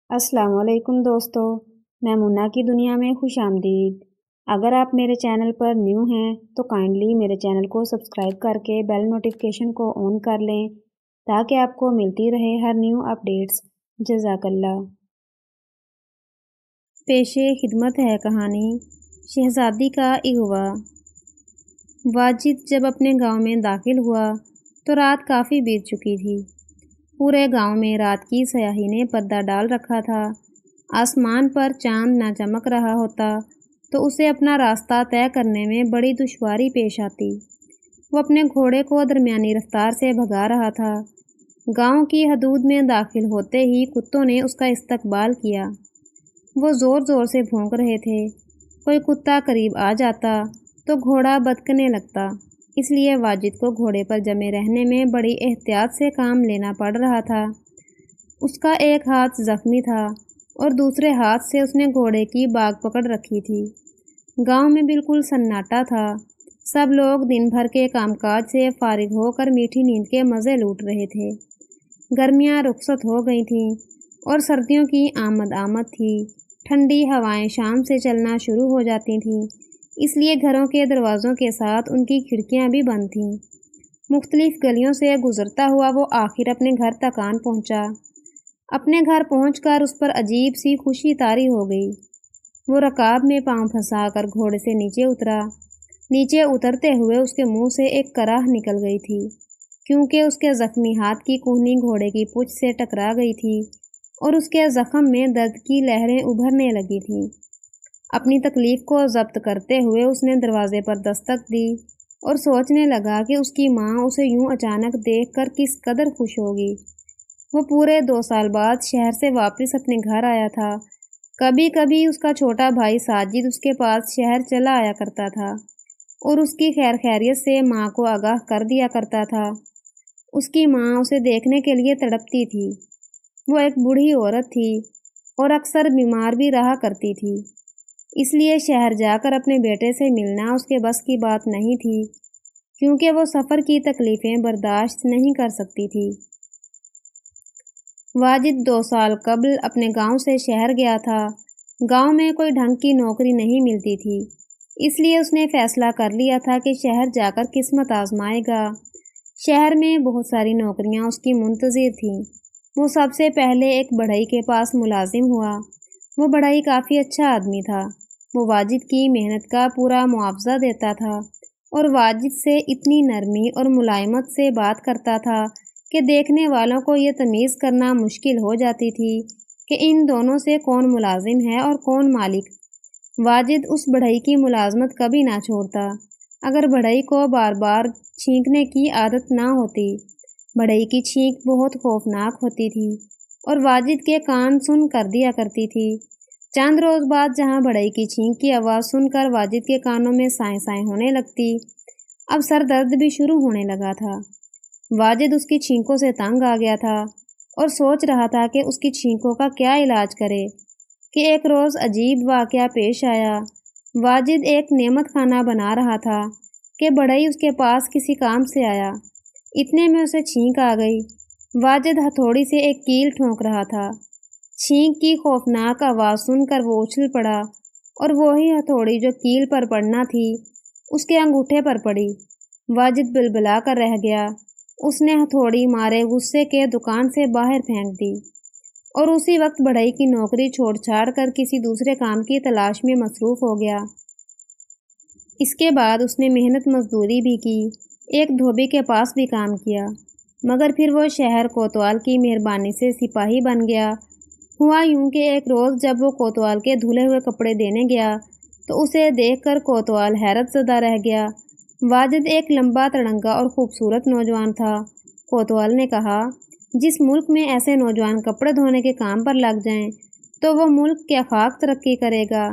السلام علیکم دوستو، میں منا کی دنیا میں خوش آمدید۔ اگر آپ میرے چینل پر نیو ہیں تو کائنڈلی میرے چینل کو سبسکرائب کر کے بیل نوٹیفیکیشن کو آن کر لیں تاکہ آپ کو ملتی رہے ہر نیو اپڈیٹس۔ جزاک اللہ۔ پیش خدمت ہے کہانی شہزادی کا اغوا۔ واجد جب اپنے گاؤں میں داخل ہوا تو رات کافی بیت چکی تھی۔ پورے گاؤں میں رات کی سیاہی نے پردہ ڈال رکھا تھا۔ آسمان پر چاند نہ چمک رہا ہوتا تو اسے اپنا راستہ طے کرنے میں بڑی دشواری پیش آتی۔ وہ اپنے گھوڑے کو درمیانی رفتار سے بھگا رہا تھا۔ گاؤں کی حدود میں داخل ہوتے ہی کتوں نے اس کا استقبال کیا۔ وہ زور زور سے بھونک رہے تھے۔ کوئی کتا قریب آ جاتا تو گھوڑا بدکنے لگتا، اس لیے واجد کو گھوڑے پر جمے رہنے میں بڑی احتیاط سے کام لینا پڑ رہا تھا۔ اس کا ایک ہاتھ زخمی تھا اور دوسرے ہاتھ سے اس نے گھوڑے کی باگ پکڑ رکھی تھی۔ گاؤں میں بالکل سناٹا تھا۔ سب لوگ دن بھر کے کام کاج سے فارغ ہو کر میٹھی نیند کے مزے لوٹ رہے تھے۔ گرمیاں رخصت ہو گئی تھیں اور سردیوں کی آمد تھی۔ ٹھنڈی ہوائیں شام سے چلنا شروع ہو جاتی تھیں، اس لیے گھروں کے دروازوں کے ساتھ ان کی کھڑکیاں بھی بند تھیں۔ مختلف گلیوں سے گزرتا ہوا وہ آخر اپنے گھر تک آن پہنچا۔ اپنے گھر پہنچ کر اس پر عجیب سی خوشی طاری ہو گئی۔ وہ رکاب میں پاؤں پھنسا کر گھوڑے سے نیچے اترا۔ نیچے اترتے ہوئے اس کے منہ سے ایک کراہ نکل گئی تھی، کیونکہ اس کے زخمی ہاتھ کی کہنی گھوڑے کی پچھ سے ٹکرا گئی تھی اور اس کے زخم میں درد کی لہریں ابھرنے لگی تھیں۔ اپنی تکلیف کو ضبط کرتے ہوئے اس نے دروازے پر دستک دی اور سوچنے لگا کہ اس کی ماں اسے یوں اچانک دیکھ کر کس قدر خوش ہوگی۔ وہ پورے 2 سال بعد شہر سے واپس اپنے گھر آیا تھا۔ کبھی کبھی اس کا چھوٹا بھائی ساجد اس کے پاس شہر چلا آیا کرتا تھا اور اس کی خیر خیریت سے ماں کو آگاہ کر دیا کرتا تھا۔ اس کی ماں اسے دیکھنے کے لیے تڑپتی تھی۔ وہ ایک بوڑھی عورت تھی اور اکثر بیمار بھی رہا کرتی تھی، اس لیے شہر جا کر اپنے بیٹے سے ملنا اس کے بس کی بات نہیں تھی، کیونکہ وہ سفر کی تکلیفیں برداشت نہیں کر سکتی تھی۔ واجد 2 سال قبل اپنے گاؤں سے شہر گیا تھا۔ گاؤں میں کوئی ڈھنگ کی نوکری نہیں ملتی تھی، اس لیے اس نے فیصلہ کر لیا تھا کہ شہر جا کر قسمت آزمائے گا۔ شہر میں بہت ساری نوکریاں اس کی منتظر تھیں۔ وہ سب سے پہلے ایک بڑھئی کے پاس ملازم ہوا۔ وہ بڑھئی کافی اچھا آدمی تھا۔ وہ واجد کی محنت کا پورا معاوضہ دیتا تھا اور واجد سے اتنی نرمی اور ملائمت سے بات کرتا تھا کہ دیکھنے والوں کو یہ تمیز کرنا مشکل ہو جاتی تھی کہ ان دونوں سے کون ملازم ہے اور کون مالک۔ واجد اس بڑھئی کی ملازمت کبھی نہ چھوڑتا اگر بڑھئی کو بار بار چھینکنے کی عادت نہ ہوتی۔ بڑھئی کی چھینک بہت خوفناک ہوتی تھی اور واجد کے کان سن کر دیا کرتی تھی۔ چند روز بعد جہاں بڑھئی کی چھینک کی آواز سن کر واجد کے کانوں میں سائیں سائیں ہونے لگتی، اب سر درد بھی شروع ہونے لگا تھا۔ واجد اس کی چھینکوں سے تنگ آ گیا تھا اور سوچ رہا تھا کہ اس کی چھینکوں کا کیا علاج کرے کہ ایک روز عجیب واقعہ پیش آیا۔ واجد ایک نعمت خانہ بنا رہا تھا کہ بڑھئی اس کے پاس کسی کام سے آیا۔ اتنے میں اسے چھینک آ گئی۔ واجد ہتھوڑی سے ایک کیل ٹھونک رہا تھا۔ چھینک کی خوفناک آواز سن کر وہ اچھل پڑا اور وہی ہتھوڑی جو کیل پر پڑنا تھی اس کے انگوٹھے پر پڑی۔ واجد بلبلا کر رہ گیا۔ اس نے ہتھوڑی مارے غصے کے دکان سے باہر پھینک دی اور اسی وقت بڑھئی کی نوکری چھوڑ چھاڑ کر کسی دوسرے کام کی تلاش میں مصروف ہو گیا۔ اس کے بعد اس نے محنت مزدوری بھی کی، ایک دھوبی کے پاس بھی کام کیا، مگر پھر وہ شہر کوتوال کی مہربانی سے سپاہی بن گیا۔ ہوا یوں کہ ایک روز جب وہ کوتوال کے دھلے ہوئے کپڑے دینے گیا تو اسے دیکھ کر کوتوال حیرت زدہ رہ گیا۔ واجد ایک لمبا تڑنگا اور خوبصورت نوجوان تھا۔ کوتوال نے کہا، جس ملک میں ایسے نوجوان کپڑے دھونے کے کام پر لگ جائیں تو وہ ملک کیا خاک ترقی کرے گا۔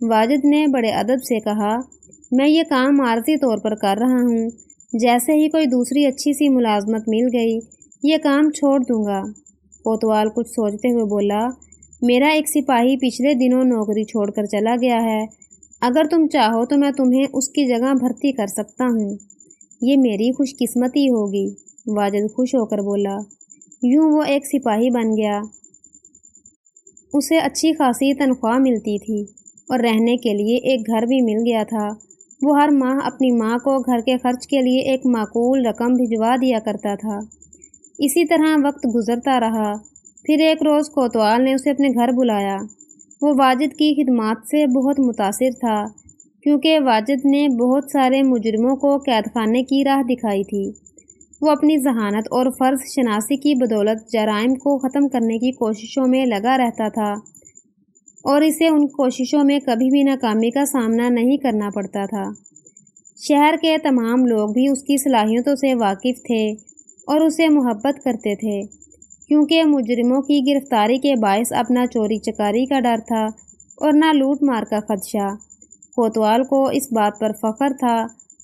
واجد نے بڑے ادب سے کہا، میں یہ کام عارضی طور پر کر رہا ہوں، جیسے ہی کوئی دوسری اچھی سی ملازمت مل گئی یہ کام چھوڑ دوں گا۔ کوتوال کچھ سوچتے ہوئے بولا، میرا ایک سپاہی پچھلے دنوں نوکری چھوڑ کر چلا گیا ہے، اگر تم چاہو تو میں تمہیں اس کی جگہ بھرتی کر سکتا ہوں، یہ میری خوش قسمتی ہوگی۔ واجد خوش ہو کر بولا۔ یوں وہ ایک سپاہی بن گیا۔ اسے اچھی خاصی تنخواہ ملتی تھی اور رہنے کے لیے ایک گھر بھی مل گیا تھا۔ وہ ہر ماہ اپنی ماں کو گھر کے خرچ کے لیے ایک معقول رقم بھجوا دیا کرتا تھا۔ اسی طرح وقت گزرتا رہا۔ پھر ایک روز کوتوال نے اسے اپنے گھر بلایا۔ وہ واجد کی خدمات سے بہت متاثر تھا، کیونکہ واجد نے بہت سارے مجرموں کو قید خانے کی راہ دکھائی تھی۔ وہ اپنی ذہانت اور فرض شناسی کی بدولت جرائم کو ختم کرنے کی کوششوں میں لگا رہتا تھا، اور اسے ان کوششوں میں کبھی بھی ناکامی کا سامنا نہیں کرنا پڑتا تھا۔ شہر کے تمام لوگ بھی اس کی صلاحیتوں سے واقف تھے اور اسے محبت کرتے تھے، کیونکہ مجرموں کی گرفتاری کے باعث اب نہ چوری چکاری کا ڈر تھا اور نہ لوٹ مار کا خدشہ۔ کوتوال کو اس بات پر فخر تھا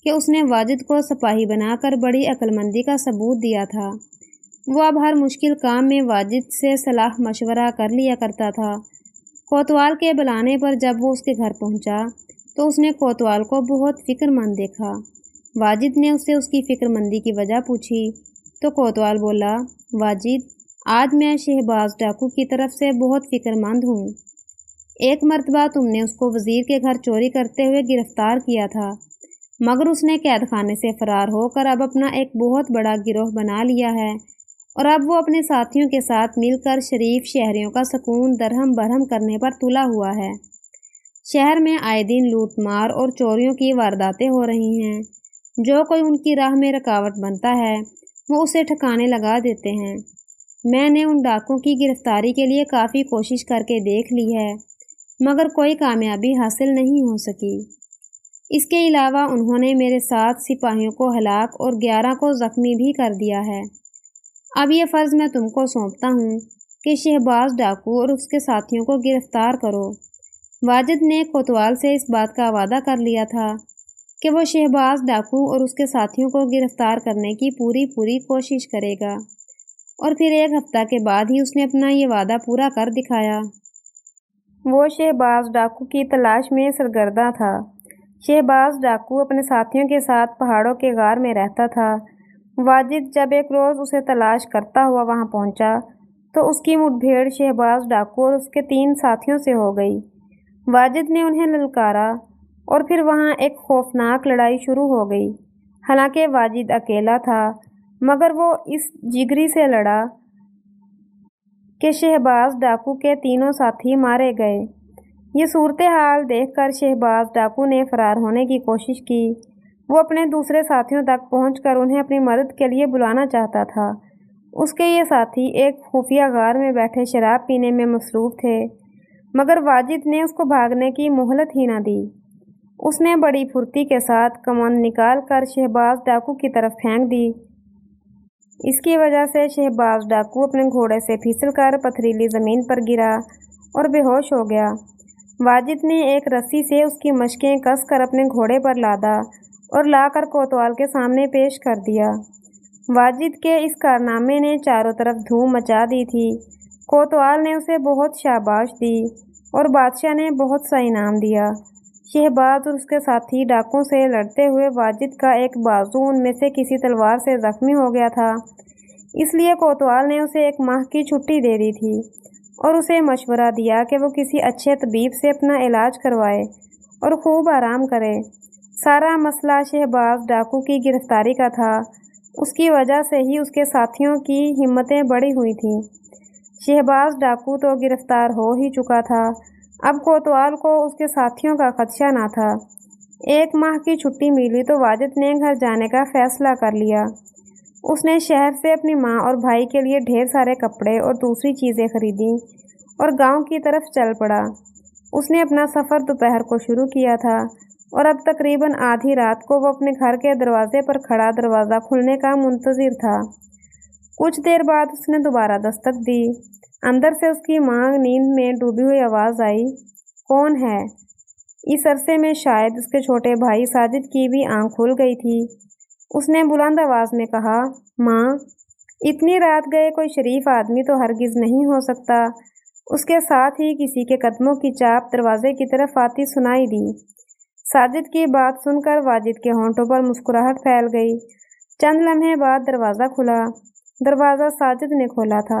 کہ اس نے واجد کو سپاہی بنا کر بڑی عقل مندی کا ثبوت دیا تھا۔ وہ اب ہر مشکل کام میں واجد سے صلاح مشورہ کر لیا کرتا تھا۔ کوتوال کے بلانے پر جب وہ اس کے گھر پہنچا تو اس نے کوتوال کو بہت فکر مند دیکھا۔ واجد نے اس سے اس کی فکر مندی کی وجہ پوچھی تو کوتوال بولا، واجد، آج میں شہباز ڈاکو کی طرف سے بہت فکر مند ہوں۔ ایک مرتبہ تم نے اس کو وزیر کے گھر چوری کرتے ہوئے گرفتار کیا تھا، مگر اس نے قید خانے سے فرار ہو کر اب اپنا ایک بہت بڑا گروہ بنا لیا ہے، اور اب وہ اپنے ساتھیوں کے ساتھ مل کر شریف شہریوں کا سکون درہم برہم کرنے پر تلا ہوا ہے۔ شہر میں آئے دن لوٹ مار اور چوریوں کی وارداتیں ہو رہی ہیں۔ جو کوئی ان کی راہ میں رکاوٹ بنتا ہے وہ اسے ٹھکانے لگا دیتے ہیں۔ میں نے ان ڈاکوؤں کی گرفتاری کے لیے کافی کوشش کر کے دیکھ لی ہے، مگر کوئی کامیابی حاصل نہیں ہو سکی۔ اس کے علاوہ انہوں نے میرے 7 سپاہیوں کو ہلاک اور 11 کو زخمی بھی کر دیا ہے۔ اب یہ فرض میں تم کو سونپتا ہوں کہ شہباز ڈاکو اور اس کے ساتھیوں کو گرفتار کرو۔ واجد نے کوتوال سے اس بات کا وعدہ کر لیا تھا کہ وہ شہباز ڈاکو اور اس کے ساتھیوں کو گرفتار کرنے کی پوری کوشش کرے گا، اور پھر ایک ہفتہ کے بعد ہی اس نے اپنا یہ وعدہ پورا کر دکھایا۔ وہ شہباز ڈاکو کی تلاش میں سرگرداں تھا۔ شہباز ڈاکو اپنے ساتھیوں کے ساتھ پہاڑوں کے غار میں رہتا تھا۔ واجد جب ایک روز اسے تلاش کرتا ہوا وہاں پہنچا تو اس کی مٹ بھیڑ شہباز ڈاکو اور اس کے 3 ساتھیوں سے ہو گئی۔ واجد نے انہیں للکارا اور پھر وہاں ایک خوفناک لڑائی شروع ہو گئی۔ حالانکہ واجد اکیلا تھا، مگر وہ اس جگری سے لڑا کہ شہباز ڈاکو کے 3 ساتھی مارے گئے۔ یہ صورتحال دیکھ کر شہباز ڈاکو نے فرار ہونے کی کوشش کی۔ وہ اپنے دوسرے ساتھیوں تک پہنچ کر انہیں اپنی مدد کے لیے بلانا چاہتا تھا۔ اس کے یہ ساتھی ایک خفیہ غار میں بیٹھے شراب پینے میں مصروف تھے، مگر واجد نے اس کو بھاگنے کی مہلت ہی نہ دی۔ اس نے بڑی پھرتی کے ساتھ کمان نکال کر شہباز ڈاکو کی طرف پھینک دی۔ اس کی وجہ سے شہباز ڈاکو اپنے گھوڑے سے پھسل کر پتھریلی زمین پر گرا اور بے ہوش ہو گیا۔ واجد نے ایک رسی سے اس کی مشقیں کس کر اپنے گھوڑے پر لادا اور لا کر کوتوال کے سامنے پیش کر دیا۔ واجد کے اس کارنامے نے چاروں طرف دھوم مچا دی تھی۔ کوتوال نے اسے بہت شاباش دی اور بادشاہ نے بہت سا انعام دیا۔ شہباز اور اس کے ساتھی ڈاکوؤں سے لڑتے ہوئے واجد کا ایک بازو ان میں سے کسی تلوار سے زخمی ہو گیا تھا، اس لیے کوتوال نے اسے 1 ماہ کی چھٹی دے دی تھی اور اسے مشورہ دیا کہ وہ کسی اچھے طبیب سے اپنا علاج کروائے اور خوب آرام کرے۔ سارا مسئلہ شہباز ڈاکو کی گرفتاری کا تھا۔ اس کی وجہ سے ہی اس کے ساتھیوں کی ہمتیں بڑھی ہوئی تھیں۔ شہباز ڈاکو تو گرفتار ہو ہی چکا تھا، اب کوتوال کو اس کے ساتھیوں کا خدشہ نہ تھا۔ 1 ماہ کی چھٹی ملی تو واجد نے گھر جانے کا فیصلہ کر لیا۔ اس نے شہر سے اپنی ماں اور بھائی کے لیے ڈھیر سارے کپڑے اور دوسری چیزیں خریدیں اور گاؤں کی طرف چل پڑا۔ اس نے اپنا سفر دوپہر کو شروع کیا تھا اور اب تقریباً آدھی رات کو وہ اپنے گھر کے دروازے پر کھڑا دروازہ کھلنے کا منتظر تھا۔ کچھ دیر بعد اس نے دوبارہ دستک دی۔ اندر سے اس کی ماں نیند میں ڈوبی ہوئی آواز آئی، کون ہے؟ اس عرصے میں شاید اس کے چھوٹے بھائی ساجد کی بھی آنکھ کھل گئی تھی۔ اس نے بلند آواز میں کہا، ماں، اتنی رات گئے کوئی شریف آدمی تو ہرگز نہیں ہو سکتا۔ اس کے ساتھ ہی کسی کے قدموں کی چاپ دروازے کی طرف آتی سنائی دی۔ ساجد کی بات سن کر واجد کے ہونٹوں پر مسکراہٹ پھیل گئی۔ چند لمحے بعد دروازہ کھلا۔ دروازہ ساجد نے کھولا تھا۔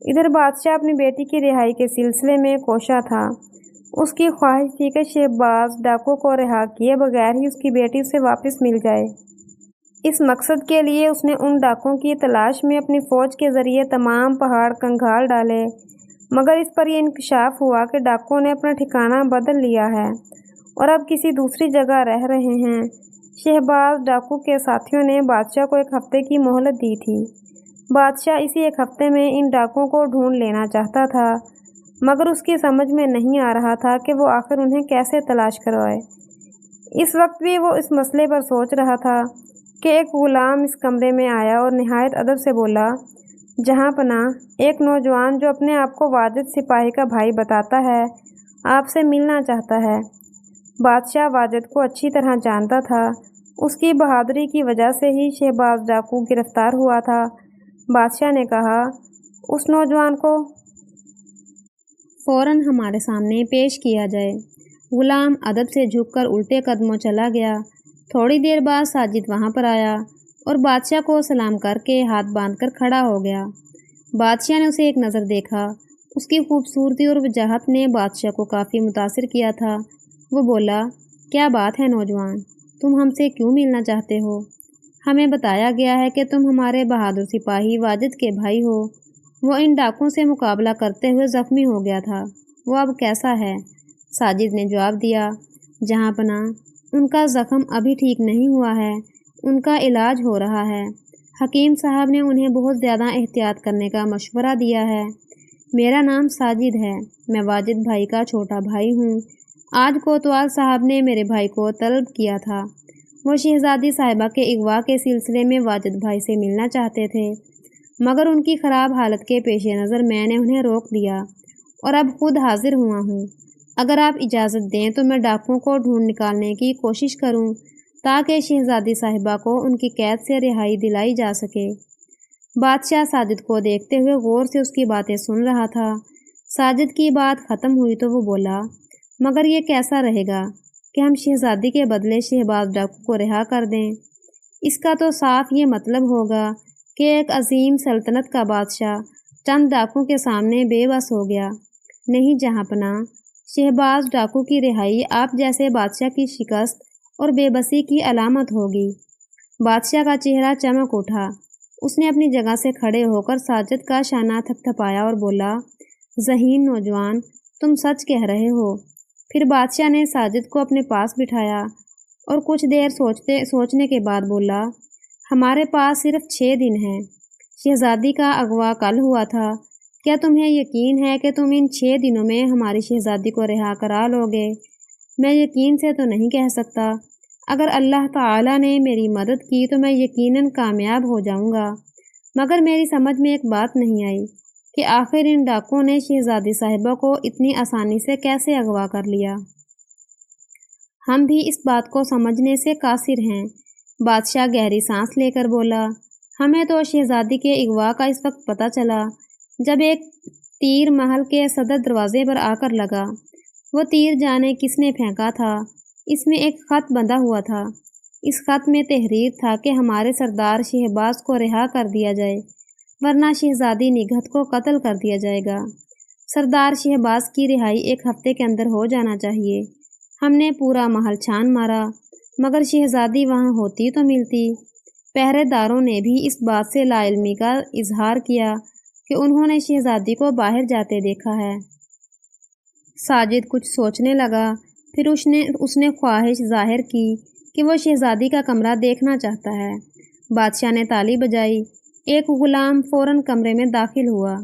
ادھر بادشاہ اپنی بیٹی کی رہائی کے سلسلے میں کوشاں تھا۔ اس کی خواہش تھی کہ شہباز ڈاکو کو رہا کیے بغیر ہی اس کی بیٹی اسے واپس مل جائے۔ اس مقصد کے لیے اس نے ان ڈاکوں کی تلاش میں اپنی فوج کے ذریعے تمام پہاڑ کنگھال ڈالے، مگر اس پر یہ انکشاف ہوا کہ ڈاکوں نے اپنا ٹھکانہ بدل لیا ہے اور اب کسی دوسری جگہ رہ رہے ہیں۔ شہباز ڈاکو کے ساتھیوں نے بادشاہ کو 1 ہفتے کی مہلت دی تھی۔ بادشاہ اسی 1 ہفتے میں ان ڈاکوں کو ڈھونڈ لینا چاہتا تھا، مگر اس کی سمجھ میں نہیں آ رہا تھا کہ وہ آخر انہیں کیسے تلاش کروائے۔ اس وقت بھی وہ اس مسئلے پر سوچ رہا تھا کہ ایک غلام اس کمرے میں آیا اور نہایت ادب سے بولا، جہاں پناہ، ایک نوجوان جو اپنے آپ کو واجد سپاہی کا بھائی بتاتا ہے آپ سے ملنا چاہتا ہے۔ بادشاہ واجد کو اچھی طرح جانتا تھا، اس کی بہادری کی وجہ سے ہی شہباز ڈاکو گرفتار ہوا تھا۔ بادشاہ نے کہا، اس نوجوان کو فوراً ہمارے سامنے پیش کیا جائے۔ غلام ادب سے جھک کر الٹے قدموں چلا گیا۔ تھوڑی دیر بعد ساجد وہاں پر آیا اور بادشاہ کو سلام کر کے ہاتھ باندھ کر کھڑا ہو گیا۔ بادشاہ نے اسے ایک نظر دیکھا۔ اس کی خوبصورتی اور وجاہت نے بادشاہ کو کافی متاثر کیا تھا۔ وہ بولا، کیا بات ہے نوجوان، تم ہم سے کیوں ملنا چاہتے ہو؟ ہمیں بتایا گیا ہے کہ تم ہمارے بہادر سپاہی واجد کے بھائی ہو۔ وہ ان ڈاکوں سے مقابلہ کرتے ہوئے زخمی ہو گیا تھا، وہ اب کیسا ہے؟ ساجد نے جواب دیا، جہاں پناہ، ان کا زخم ابھی ٹھیک نہیں ہوا ہے، ان کا علاج ہو رہا ہے۔ حکیم صاحب نے انہیں بہت زیادہ احتیاط کرنے کا مشورہ دیا ہے۔ میرا نام ساجد ہے، میں واجد بھائی کا چھوٹا بھائی ہوں۔ آج کوتوال صاحب نے میرے بھائی کو طلب کیا تھا۔ وہ شہزادی صاحبہ کے اغوا کے سلسلے میں واجد بھائی سے ملنا چاہتے تھے، مگر ان کی خراب حالت کے پیش نظر میں نے انہیں روک دیا اور اب خود حاضر ہوا ہوں۔ اگر آپ اجازت دیں تو میں ڈاکوں کو ڈھونڈ نکالنے کی کوشش کروں تاکہ شہزادی صاحبہ کو ان کی قید سے رہائی دلائی جا سکے۔ بادشاہ ساجد کو دیکھتے ہوئے غور سے اس کی باتیں سن رہا تھا۔ ساجد کی بات ختم ہوئی تو وہ بولا، مگر یہ کیسا رہے گا کہ ہم شہزادی کے بدلے شہباز ڈاکو کو رہا کر دیں؟ اس کا تو صاف یہ مطلب ہوگا کہ ایک عظیم سلطنت کا بادشاہ چند ڈاکوں کے سامنے بے بس ہو گیا۔ نہیں جہاں پناہ، شہباز ڈاکو کی رہائی آپ جیسے بادشاہ کی شکست اور بے بسی کی علامت ہوگی۔ بادشاہ کا چہرہ چمک اٹھا۔ اس نے اپنی جگہ سے کھڑے ہو کر ساجد کا شانہ تھپتھپایا اور بولا، ذہین نوجوان، تم سچ کہہ رہے ہو۔ پھر بادشاہ نے ساجد کو اپنے پاس بٹھایا اور کچھ دیر سوچنے کے بعد بولا، ہمارے پاس صرف 6 دن ہیں۔ شہزادی کا اغوا کل ہوا تھا، کیا تمہیں یقین ہے کہ تم ان 6 دنوں میں ہماری شہزادی کو رہا کرا لو گے؟ میں یقین سے تو نہیں کہہ سکتا۔ اگر اللہ تعالیٰ نے میری مدد کی تو میں یقیناً کامیاب ہو جاؤں گا، مگر میری سمجھ میں ایک بات نہیں آئی کہ آخر ان ڈاکوں نے شہزادی صاحبہ کو اتنی آسانی سے کیسے اغوا کر لیا۔ ہم بھی اس بات کو سمجھنے سے قاصر ہیں۔ بادشاہ گہری سانس لے کر بولا، ہمیں تو شہزادی کے اغوا کا اس وقت پتہ چلا جب ایک تیر محل کے صدر دروازے پر آ کر لگا۔ وہ تیر جانے کس نے پھینکا تھا؟ اس میں ایک خط بندھا ہوا تھا۔ اس خط میں تحریر تھا کہ ہمارے سردار شہباز کو رہا کر دیا جائے، ورنہ شہزادی نگہت کو قتل کر دیا جائے گا۔ سردار شہباز کی رہائی 1 ہفتے کے اندر ہو جانا چاہیے۔ ہم نے پورا محل چھان مارا، مگر شہزادی وہاں ہوتی تو ملتی۔ پہرے داروں نے بھی اس بات سے لا علمی کا اظہار کیا کہ انہوں نے شہزادی کو باہر جاتے دیکھا ہے۔ ساجد کچھ سوچنے لگا، پھر اس نے خواہش ظاہر کی کہ وہ شہزادی کا کمرہ دیکھنا چاہتا ہے۔ بادشاہ نے تالی بجائی۔ ایک غلام فوراً کمرے میں داخل ہوا۔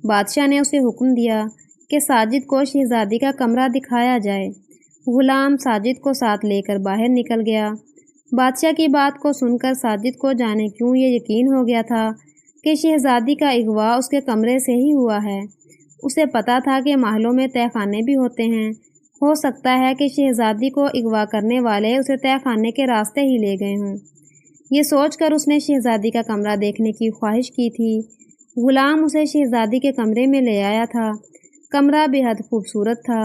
بادشاہ نے اسے حکم دیا کہ ساجد کو شہزادی کا کمرہ دکھایا جائے۔ غلام ساجد کو ساتھ لے کر باہر نکل گیا۔ بادشاہ کی بات کو سن کر ساجد کو جانے کیوں یہ یقین ہو گیا تھا کہ شہزادی کا اغوا اس کے کمرے سے ہی ہوا ہے۔ اسے پتہ تھا کہ محلوں میں تہہ خانے بھی ہوتے ہیں، ہو سکتا ہے کہ شہزادی کو اغوا کرنے والے اسے تہہ خانے کے راستے ہی لے گئے ہوں۔ یہ سوچ کر اس نے شہزادی کا کمرہ دیکھنے کی خواہش کی تھی۔ غلام اسے شہزادی کے کمرے میں لے آیا تھا۔ کمرہ بے حد خوبصورت تھا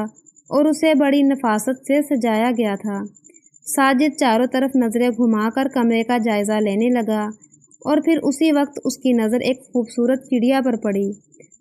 اور اسے بڑی نفاست سے سجایا گیا تھا۔ ساجد چاروں طرف نظریں گھما کر کمرے کا جائزہ لینے لگا اور پھر اسی وقت اس کی نظر ایک خوبصورت چڑیا پر پڑی۔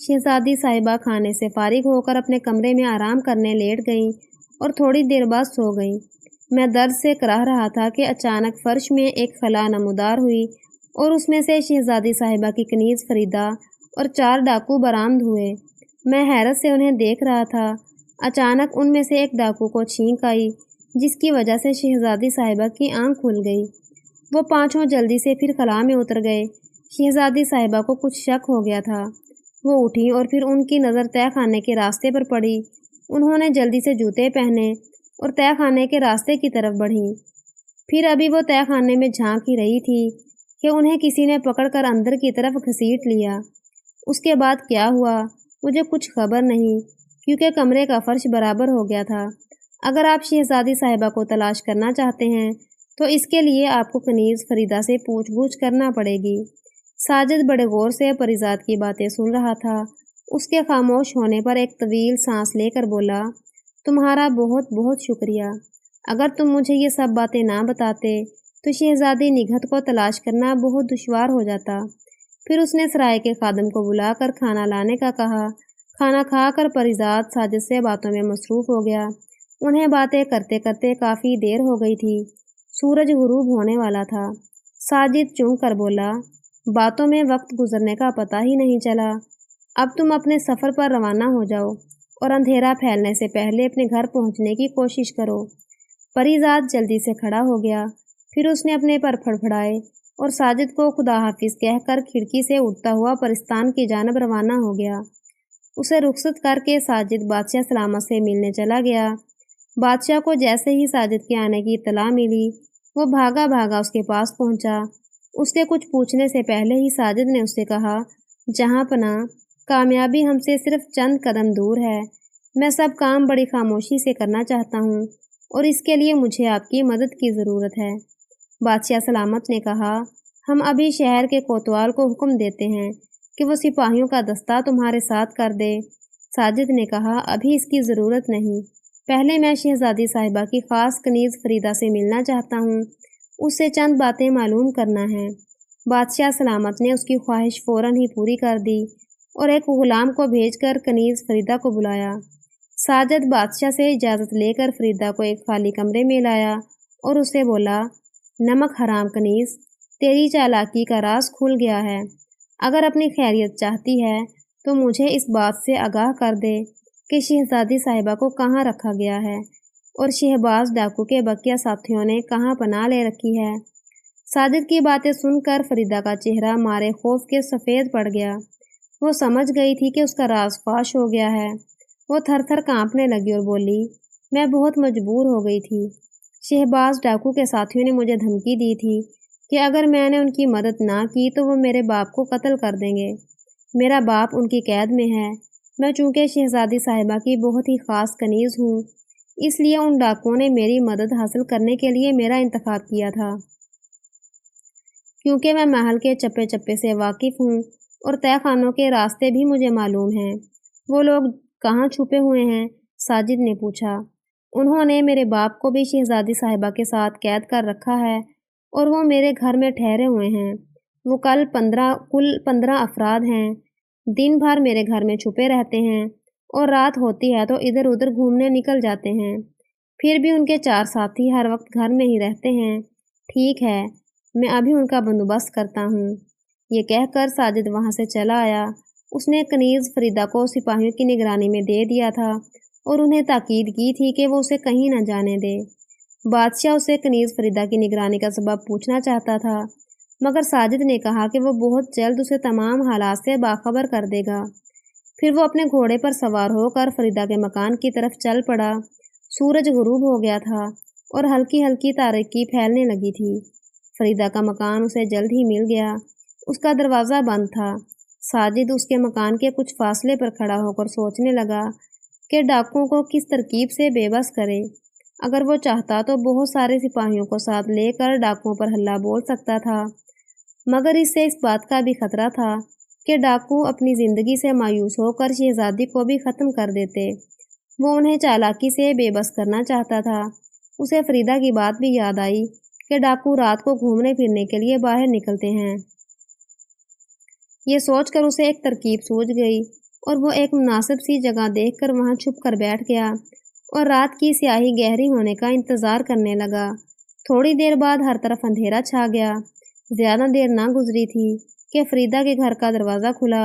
شہزادی صاحبہ کھانے سے فارغ ہو کر اپنے کمرے میں آرام کرنے لیٹ گئیں اور تھوڑی دیر بعد سو گئیں۔ میں درد سے کراہ رہا تھا کہ اچانک فرش میں ایک خلا نمودار ہوئی اور اس میں سے شہزادی صاحبہ کی کنیز فریدہ اور 4 ڈاکو برآمد ہوئے۔ میں حیرت سے انہیں دیکھ رہا تھا۔ اچانک ان میں سے ایک ڈاکو کو چھینک آئی، جس کی وجہ سے شہزادی صاحبہ کی آنکھ کھل گئی۔ وہ پانچوں جلدی سے پھر خلا میں اتر گئے۔ شہزادی صاحبہ کو کچھ شک ہو گیا تھا۔ وہ اٹھیں اور پھر ان کی نظر تہہ خانے کے راستے پر پڑی۔ انہوں نے جلدی سے جوتے پہنے اور تہہ خانے کے راستے کی طرف بڑھیں۔ پھر ابھی وہ تہہ خانے میں جھانک ہی رہی تھی کہ انہیں کسی نے پکڑ کر اندر کی طرف گھسیٹ لیا۔ اس کے بعد کیا ہوا مجھے کچھ خبر نہیں، کیونکہ کمرے کا فرش برابر ہو گیا تھا۔ اگر آپ شہزادی صاحبہ کو تلاش کرنا چاہتے ہیں تو اس کے لیے آپ کو کنیز فریدہ سے پوچھ گچھ کرنا پڑے گی۔ ساجد بڑے غور سے پریزاد کی باتیں سن رہا تھا۔ اس کے خاموش ہونے پر ایک طویل سانس لے کر بولا، تمہارا بہت بہت شکریہ۔ اگر تم مجھے یہ سب باتیں نہ بتاتے تو شہزادی نگہت کو تلاش کرنا بہت دشوار ہو جاتا۔ پھر اس نے سرائے کے خادم کو بلا کر کھانا لانے کا کہا۔ کھانا کھا کر پریزاد ساجد سے باتوں میں مصروف ہو گیا۔ انہیں باتیں کرتے کرتے کافی دیر ہو گئی تھی۔ سورج غروب ہونے والا تھا۔ ساجد چونک کر بولا، باتوں میں وقت گزرنے کا پتہ ہی نہیں چلا۔ اب تم اپنے سفر پر روانہ ہو جاؤ اور اندھیرا پھیلنے سے پہلے اپنے گھر پہنچنے کی کوشش کرو۔ پریزاد جلدی سے کھڑا ہو گیا۔ پھر اس نے اپنے پر پھڑپھڑائے اور ساجد کو خدا حافظ کہہ کر کھڑکی سے اڑتا ہوا پرستان کی جانب روانہ ہو گیا۔ اسے رخصت کر کے ساجد بادشاہ سلامت سے ملنے چلا گیا۔ بادشاہ کو جیسے ہی ساجد کے آنے کی اطلاع ملی، وہ بھاگا بھاگا اس کے پاس پہنچا۔ اس کے کچھ پوچھنے سے پہلے ہی ساجد نے اس سے کہا، جہاں پناہ، کامیابی ہم سے صرف چند قدم دور ہے۔ میں سب کام بڑی خاموشی سے کرنا چاہتا ہوں اور اس کے لیے مجھے آپ کی مدد کی ضرورت ہے۔ بادشاہ سلامت نے کہا، ہم ابھی شہر کے کوتوال کو حکم دیتے ہیں کہ وہ سپاہیوں کا دستہ تمہارے ساتھ کر دے۔ ساجد نے کہا، ابھی اس کی ضرورت نہیں، پہلے میں شہزادی صاحبہ کی خاص کنیز فریدہ سے ملنا چاہتا ہوں، اس سے چند باتیں معلوم کرنا ہے۔ بادشاہ سلامت نے اس کی خواہش فوراً ہی پوری کر دی اور ایک غلام کو بھیج کر کنیز فریدہ کو بلایا۔ ساجد بادشاہ سے اجازت لے کر فریدہ کو ایک خالی کمرے میں لایا اور اسے بولا، نمک حرام کنیز، تیری چالاکی کا راز کھل گیا ہے۔ اگر اپنی خیریت چاہتی ہے تو مجھے اس بات سے آگاہ کر دے کہ شہزادی صاحبہ کو کہاں رکھا گیا ہے اور شہباز ڈاکو کے بقیہ ساتھیوں نے کہاں پناہ لے رکھی ہے۔ ساجد کی باتیں سن کر فریدہ کا چہرہ مارے خوف کے سفید پڑ گیا۔ وہ سمجھ گئی تھی کہ اس کا راز فاش ہو گیا ہے۔ وہ تھر تھر کانپنے لگی اور بولی، میں بہت مجبور ہو گئی تھی۔ شہباز ڈاکو کے ساتھیوں نے مجھے دھمکی دی تھی کہ اگر میں نے ان کی مدد نہ کی تو وہ میرے باپ کو قتل کر دیں گے۔ میرا باپ ان کی قید میں ہے۔ میں چونکہ شہزادی صاحبہ کی بہت ہی خاص کنیز ہوں، اس لیے ان ڈاکوؤں نے میری مدد حاصل کرنے کے لیے میرا انتخاب کیا تھا۔ کیونکہ میں محل کے چپے چپے سے واقف ہوں اور تہہ خانوں کے راستے بھی مجھے معلوم ہیں۔ وہ لوگ کہاں چھپے ہوئے ہیں؟ ساجد نے پوچھا۔ انہوں نے میرے باپ کو بھی شہزادی صاحبہ کے ساتھ قید کر رکھا ہے اور وہ میرے گھر میں ٹھہرے ہوئے ہیں۔ وہ کل 15 افراد ہیں۔ دن بھر میرے گھر میں چھپے رہتے ہیں اور رات ہوتی ہے تو ادھر ادھر گھومنے نکل جاتے ہیں۔ پھر بھی ان کے 4 ساتھی ہر وقت گھر میں ہی رہتے ہیں۔ ٹھیک ہے، میں ابھی ان کا بندوبست کرتا ہوں۔ یہ کہہ کر ساجد وہاں سے چلا آیا۔ اس نے کنیز فریدہ کو سپاہیوں کی نگرانی میں دے دیا تھا اور انہیں تاکید کی تھی کہ وہ اسے کہیں نہ جانے دے۔ بادشاہ اسے کنیز فریدہ کی نگرانی کا سبب پوچھنا چاہتا تھا، مگر ساجد نے کہا کہ وہ بہت جلد اسے تمام حالات سے باخبر کر دے گا۔ پھر وہ اپنے گھوڑے پر سوار ہو کر فریدہ کے مکان کی طرف چل پڑا۔ سورج غروب ہو گیا تھا اور ہلکی ہلکی تاریکی پھیلنے لگی تھی۔ فریدہ کا مکان اسے جلد ہی مل گیا۔ اس کا دروازہ بند تھا۔ ساجد اس کے مکان کے کچھ فاصلے پر کھڑا ہو کر سوچنے لگا کہ ڈاکوؤں کو کس ترکیب سے بے بس کرے۔ اگر وہ چاہتا تو بہت سارے سپاہیوں کو ساتھ لے کر ڈاکوؤں پر حملہ بول سکتا تھا، مگر اس سے اس بات کا بھی خطرہ تھا کہ ڈاکو اپنی زندگی سے مایوس ہو کر شہزادی کو بھی ختم کر دیتے۔ وہ انہیں چالاکی سے بے بس کرنا چاہتا تھا۔ اسے فریدہ کی بات بھی یاد آئی کہ ڈاکو رات کو گھومنے پھرنے کے لیے باہر نکلتے ہیں۔ یہ سوچ کر اسے ایک ترکیب سوجھ گئی۔ اور وہ ایک مناسب سی جگہ دیکھ کر وہاں چھپ کر بیٹھ گیا اور رات کی سیاہی گہری ہونے کا انتظار کرنے لگا۔ تھوڑی دیر بعد ہر طرف اندھیرا چھا گیا۔ زیادہ دیر نہ گزری تھی کہ فریدہ کے گھر کا دروازہ کھلا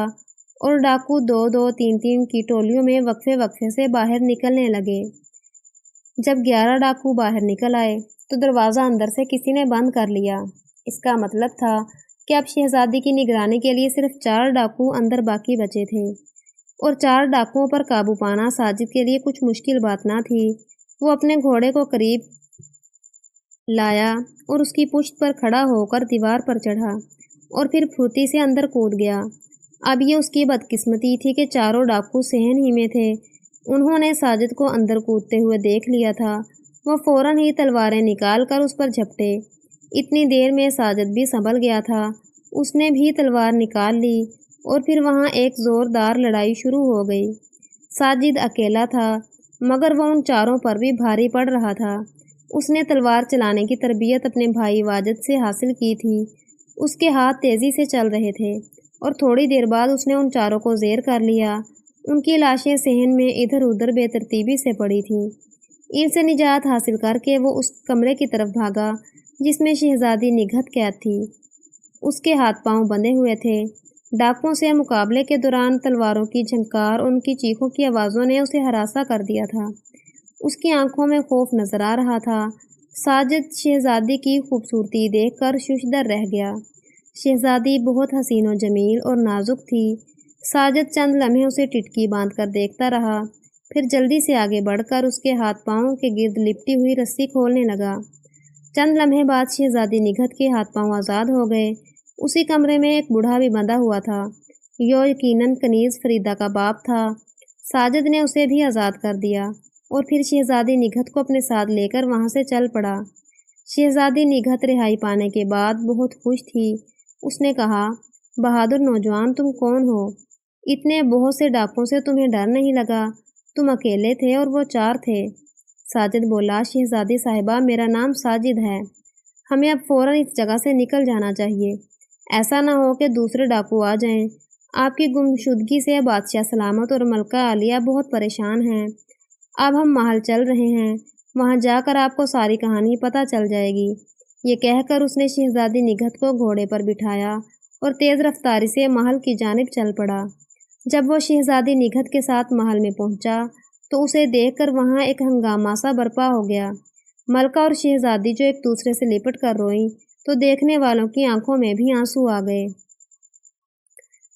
اور ڈاکو دو دو تین تین کی ٹولیوں میں وقفے وقفے سے باہر نکلنے لگے۔ جب 11 ڈاکو باہر نکل آئے تو دروازہ اندر سے کسی نے بند کر لیا۔ اس کا مطلب تھا کہ اب شہزادی کی نگرانی کے لیے صرف 4 ڈاکو اندر باقی بچے تھے، اور 4 ڈاکوؤں پر قابو پانا ساجد کے لیے کچھ مشکل بات نہ تھی۔ وہ اپنے گھوڑے کو قریب لایا اور اس کی پشت پر کھڑا ہو کر دیوار پر چڑھا اور پھر پھرتی سے اندر کود گیا۔ اب یہ اس کی بدقسمتی تھی کہ چاروں ڈاکو صحن ہی میں تھے۔ انہوں نے ساجد کو اندر کودتے ہوئے دیکھ لیا تھا۔ وہ فوراً ہی تلواریں نکال کر اس پر جھپٹے۔ اتنی دیر میں ساجد بھی سنبھل گیا تھا۔ اس نے بھی تلوار نکال لی اور پھر وہاں ایک زوردار لڑائی شروع ہو گئی۔ ساجد اکیلا تھا مگر وہ ان چاروں پر بھی بھاری پڑ رہا تھا۔ اس نے تلوار چلانے کی تربیت اپنے بھائی واجد سے حاصل کی تھی۔ اس کے ہاتھ تیزی سے چل رہے تھے اور تھوڑی دیر بعد اس نے ان چاروں کو زیر کر لیا۔ ان کی لاشیں صحن میں ادھر ادھر بے ترتیبی سے پڑی تھیں۔ ان سے نجات حاصل کر کے وہ اس کمرے کی طرف بھاگا جس میں شہزادی نگہت قید تھی۔ اس کے ہاتھ پاؤں بندھے ہوئے تھے۔ ڈاکوؤں سے مقابلے کے دوران تلواروں کی جھنکار اور ان کی چیخوں کی آوازوں نے اسے ہراساں کر دیا تھا۔ اس کی آنکھوں میں خوف نظر آ رہا تھا۔ ساجد شہزادی کی خوبصورتی دیکھ کر ششدر رہ گیا۔ شہزادی بہت حسین و جمیل اور نازک تھی۔ ساجد چند لمحے اسے ٹٹکی باندھ کر دیکھتا رہا، پھر جلدی سے آگے بڑھ کر اس کے ہاتھ پاؤں کے گرد لپٹی ہوئی رسی کھولنے لگا۔ چند لمحے بعد شہزادی نگہت کے ہاتھ پاؤں آزاد ہو گئے۔ اسی کمرے میں ایک بوڑھا بھی بندھا ہوا تھا۔ یہ یقیناً کنیز فریدہ کا باپ تھا۔ ساجد نے اسے بھی آزاد کر دیا اور پھر شہزادی نگہت کو اپنے ساتھ لے کر وہاں سے چل پڑا۔ شہزادی نگہت رہائی پانے کے بعد بہت خوش تھی۔ اس نے کہا، بہادر نوجوان، تم کون ہو؟ اتنے بہت سے ڈاکوؤں سے تمہیں ڈر نہیں لگا؟ تم اکیلے تھے اور وہ 4 تھے۔ ساجد بولا، شہزادی صاحبہ، میرا نام ساجد ہے۔ ہمیں اب فوراً اس جگہ سے نکل جانا چاہیے۔ ایسا نہ ہو کہ دوسرے ڈاکو آ جائیں۔ آپ کی گمشدگی سے بادشاہ سلامت اور ملکہ عالیہ بہت پریشان ہیں۔ اب ہم محل چل رہے ہیں، وہاں جا کر آپ کو ساری کہانی پتہ چل جائے گی۔ یہ کہہ کر اس نے شہزادی نگہت کو گھوڑے پر بٹھایا اور تیز رفتاری سے محل کی جانب چل پڑا۔ جب وہ شہزادی نگہت کے ساتھ محل میں پہنچا تو اسے دیکھ کر وہاں ایک ہنگامہ سا برپا ہو گیا۔ ملکہ اور شہزادی جو ایک دوسرے سے لپٹ کر روئیں تو دیکھنے والوں کی آنکھوں میں بھی آنسو آ گئے۔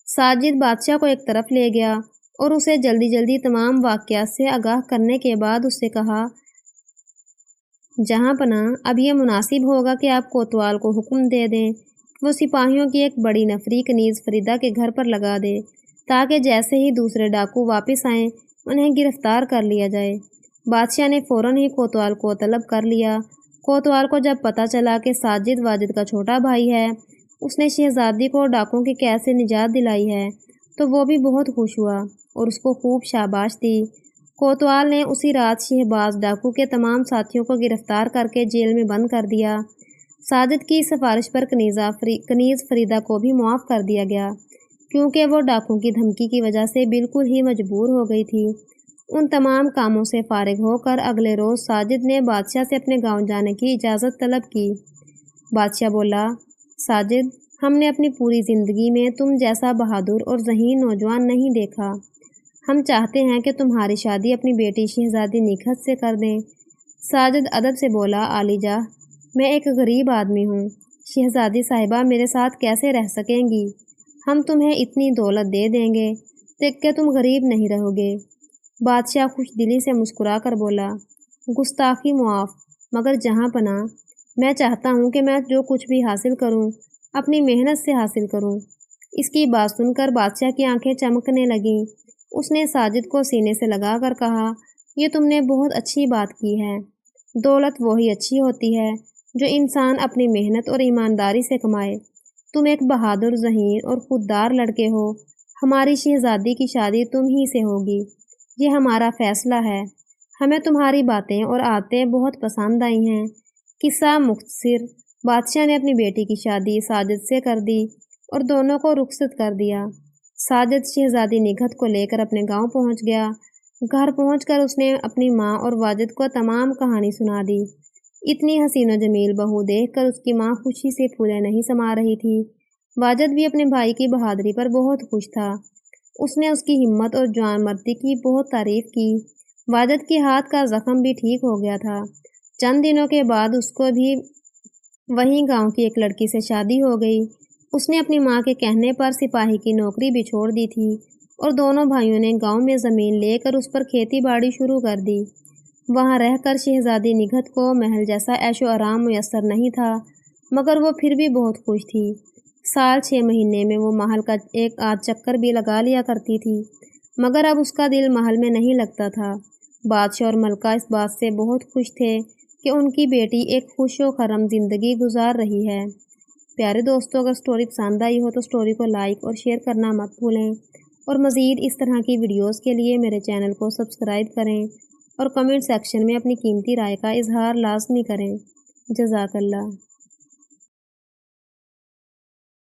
ساجد بادشاہ کو ایک طرف لے گیا اور اسے جلدی جلدی تمام واقعات سے آگاہ کرنے کے بعد اس سے کہا، جہاں پناہ، اب یہ مناسب ہوگا کہ آپ کوتوال کو حکم دے دیں کہ وہ سپاہیوں کی ایک بڑی نفری کنیز فریدہ کے گھر پر لگا دے تاکہ جیسے ہی دوسرے ڈاکو واپس آئیں انہیں گرفتار کر لیا جائے۔ بادشاہ نے فوراً ہی کوتوال کو طلب کر لیا۔ کوتوال کو جب پتہ چلا کہ ساجد واجد کا چھوٹا بھائی ہے، اس نے شہزادی کو ڈاکوؤں کی قید سے نجات دلائی ہے، تو وہ بھی بہت خوش ہوا اور اس کو خوب شاباش دی۔ کوتوال نے اسی رات شہباز ڈاکو کے تمام ساتھیوں کو گرفتار کر کے جیل میں بند کر دیا۔ ساجد کی سفارش پر کنیز فریدہ کو بھی معاف کر دیا گیا، کیونکہ وہ ڈاکوؤں کی دھمکی کی وجہ سے بالکل ہی مجبور ہو گئی تھی۔ ان تمام کاموں سے فارغ ہو کر اگلے روز ساجد نے بادشاہ سے اپنے گاؤں جانے کی اجازت طلب کی۔ بادشاہ بولا، ساجد، ہم نے اپنی پوری زندگی میں تم جیسا بہادر اور ذہین نوجوان نہیں دیکھا۔ ہم چاہتے ہیں کہ تمہاری شادی اپنی بیٹی شہزادی نگہت سے کر دیں۔ ساجد ادب سے بولا، عالی جاہ، میں ایک غریب آدمی ہوں۔ شہزادی صاحبہ میرے ساتھ کیسے رہ سکیں گی؟ ہم تمہیں اتنی دولت دے دیں گے کہ تم غریب نہیں رہو گے۔ بادشاہ خوش دلی سے مسکرا کر بولا، گستاخی معاف، مگر جہاں پناہ، میں چاہتا ہوں کہ میں جو کچھ بھی حاصل کروں اپنی محنت سے حاصل کروں۔ اس کی بات سن کر بادشاہ کی آنکھیں چمکنے لگیں۔ اس نے ساجد کو سینے سے لگا کر کہا، یہ تم نے بہت اچھی بات کی ہے۔ دولت وہی اچھی ہوتی ہے جو انسان اپنی محنت اور ایمانداری سے کمائے۔ تم ایک بہادر، ذہین اور خوددار لڑکے ہو۔ ہماری شہزادی کی شادی تم ہی سے ہوگی، یہ ہمارا فیصلہ ہے۔ ہمیں تمہاری باتیں اور عادتیں بہت پسند آئی ہیں۔ قصہ مختصر، بادشاہ نے اپنی بیٹی کی شادی ساجد سے کر دی اور دونوں کو رخصت کر دیا۔ ساجد شہزادی نگہت کو لے کر اپنے گاؤں پہنچ گیا۔ گھر پہنچ کر اس نے اپنی ماں اور واجد کو تمام کہانی سنا دی۔ اتنی حسین و جمیل بہو دیکھ کر اس کی ماں خوشی سے پھولے نہیں سما رہی تھی۔ واجد بھی اپنے بھائی کی بہادری پر بہت خوش تھا۔ اس نے اس کی ہمت اور جوان مردی کی بہت تعریف کی۔ واجد کے ہاتھ کا زخم بھی ٹھیک ہو گیا تھا۔ چند دنوں کے بعد اس کو بھی وہیں گاؤں کی ایک لڑکی سے شادی ہو گئی۔ اس نے اپنی ماں کے کہنے پر سپاہی کی نوکری بھی چھوڑ دی تھی اور دونوں بھائیوں نے گاؤں میں زمین لے کر اس پر کھیتی باڑی شروع کر دی۔ وہاں رہ کر شہزادی نگہت کو محل جیسا عیش و آرام میسر نہیں تھا، مگر وہ پھر بھی بہت خوش تھی۔ سال 6 مہینے میں وہ محل کا ایک آدھ چکر بھی لگا لیا کرتی تھی، مگر اب اس کا دل محل میں نہیں لگتا تھا۔ بادشاہ اور ملکہ اس بات سے بہت خوش تھے کہ ان کی بیٹی ایک خوش و خرم زندگی گزار رہی ہے۔ پیارے دوستوں، اگر سٹوری پسند آئی ہو تو سٹوری کو لائک اور شیئر کرنا مت بھولیں، اور مزید اس طرح کی ویڈیوز کے لیے میرے چینل کو سبسکرائب کریں اور کمنٹ سیکشن میں اپنی قیمتی رائے کا اظہار لازمی کریں۔ جزاک اللہ۔